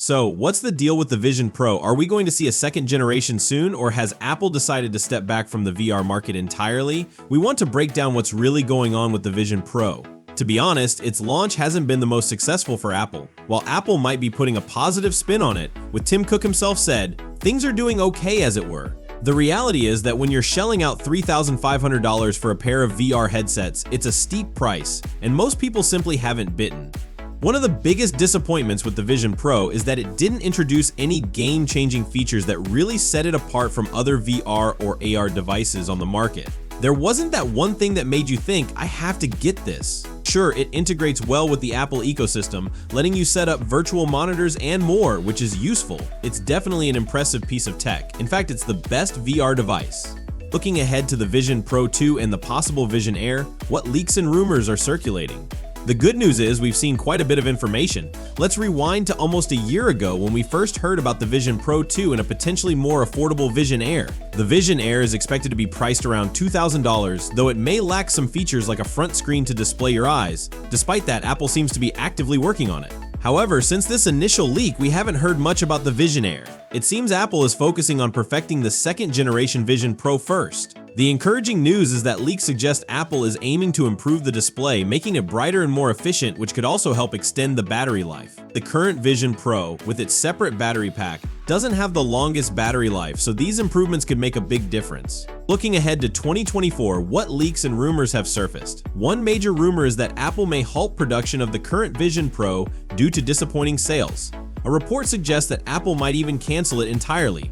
So, what's the deal with the Vision Pro? Are we going to see a second generation soon, or has Apple decided to step back from the VR market entirely? We want to break down what's really going on with the Vision Pro. To be honest, its launch hasn't been the most successful for Apple. While Apple might be putting a positive spin on it, with Tim Cook himself said, things are doing okay as it were. The reality is that when you're shelling out $3,500 for a pair of VR headsets, it's a steep price, and most people simply haven't bitten. One of the biggest disappointments with the Vision Pro is that it didn't introduce any game-changing features that really set it apart from other VR or AR devices on the market. There wasn't that one thing that made you think, I have to get this. Sure, it integrates well with the Apple ecosystem, letting you set up virtual monitors and more, which is useful. It's definitely an impressive piece of tech. In fact, it's the best VR device. Looking ahead to the Vision Pro 2 and the possible Vision Air, what leaks and rumors are circulating? The good news is we've seen quite a bit of information. Let's rewind to almost a year ago when we first heard about the Vision Pro 2 and a potentially more affordable Vision Air. The Vision Air is expected to be priced around $2,000, though it may lack some features like a front screen to display your eyes. Despite that, Apple seems to be actively working on it. However, since this initial leak, we haven't heard much about the Vision Air. It seems Apple is focusing on perfecting the second generation Vision Pro first. The encouraging news is that leaks suggest Apple is aiming to improve the display, making it brighter and more efficient, which could also help extend the battery life. The current Vision Pro, with its separate battery pack, doesn't have the longest battery life, so these improvements could make a big difference. Looking ahead to 2024, what leaks and rumors have surfaced? One major rumor is that Apple may halt production of the current Vision Pro due to disappointing sales. A report suggests that Apple might even cancel it entirely.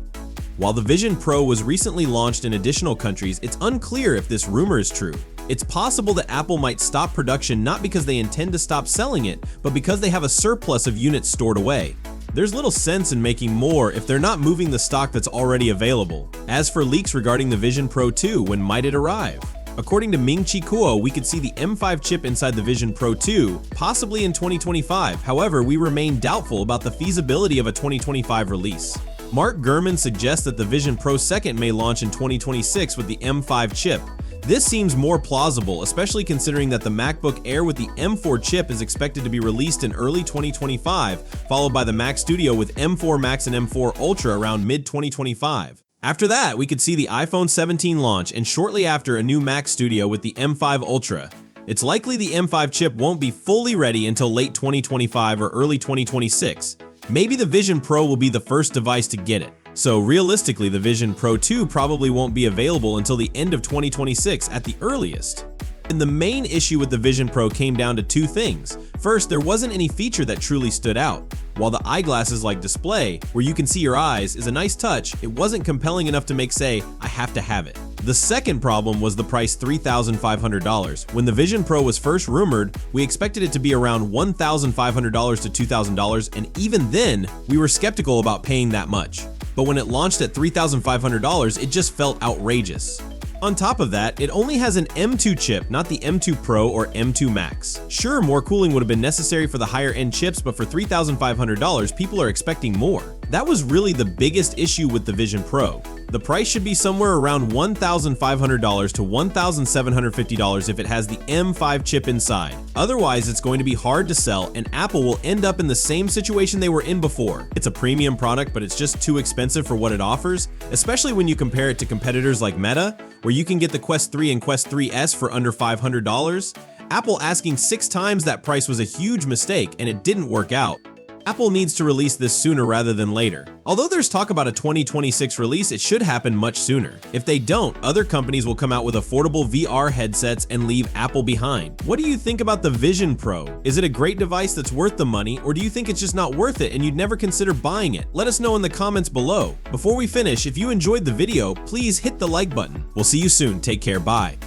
While the Vision Pro was recently launched in additional countries, it's unclear if this rumor is true. It's possible that Apple might stop production not because they intend to stop selling it, but because they have a surplus of units stored away. There's little sense in making more if they're not moving the stock that's already available. As for leaks regarding the Vision Pro 2, when might it arrive? According to Ming-Chi Kuo, we could see the M5 chip inside the Vision Pro 2, possibly in 2025. However, we remain doubtful about the feasibility of a 2025 release. Mark Gurman suggests that the Vision Pro 2 may launch in 2026 with the M5 chip. This seems more plausible, especially considering that the MacBook Air with the M4 chip is expected to be released in early 2025, followed by the Mac Studio with M4 Max and M4 Ultra around mid-2025. After that, we could see the iPhone 17 launch, and shortly after, a new Mac Studio with the M5 Ultra. It's likely the M5 chip won't be fully ready until late 2025 or early 2026. Maybe the Vision Pro will be the first device to get it. So realistically, the Vision Pro 2 probably won't be available until the end of 2026 at the earliest. And the main issue with the Vision Pro came down to two things. First, there wasn't any feature that truly stood out. While the eyeglasses-like display, where you can see your eyes, is a nice touch, it wasn't compelling enough to make say, I have to have it. The second problem was the price $3,500. When the Vision Pro was first rumored, we expected it to be around $1,500 to $2,000, and even then, we were skeptical about paying that much. But when it launched at $3,500, it just felt outrageous. On top of that, it only has an M2 chip, not the M2 Pro or M2 Max. Sure, more cooling would have been necessary for the higher-end chips, but for $3,500, people are expecting more. That was really the biggest issue with the Vision Pro. The price should be somewhere around $1,500 to $1,750 if it has the M5 chip inside. Otherwise, it's going to be hard to sell, and Apple will end up in the same situation they were in before. It's a premium product, but it's just too expensive for what it offers, especially when you compare it to competitors like Meta, where you can get the Quest 3 and Quest 3S for under $500. Apple asking 6 times that price was a huge mistake, and it didn't work out. Apple needs to release this sooner rather than later. Although there's talk about a 2026 release, it should happen much sooner. If they don't, other companies will come out with affordable VR headsets and leave Apple behind. What do you think about the Vision Pro? Is it a great device that's worth the money, or do you think it's just not worth it and you'd never consider buying it? Let us know in the comments below. Before we finish, if you enjoyed the video, please hit the like button. We'll see you soon. Take care. Bye.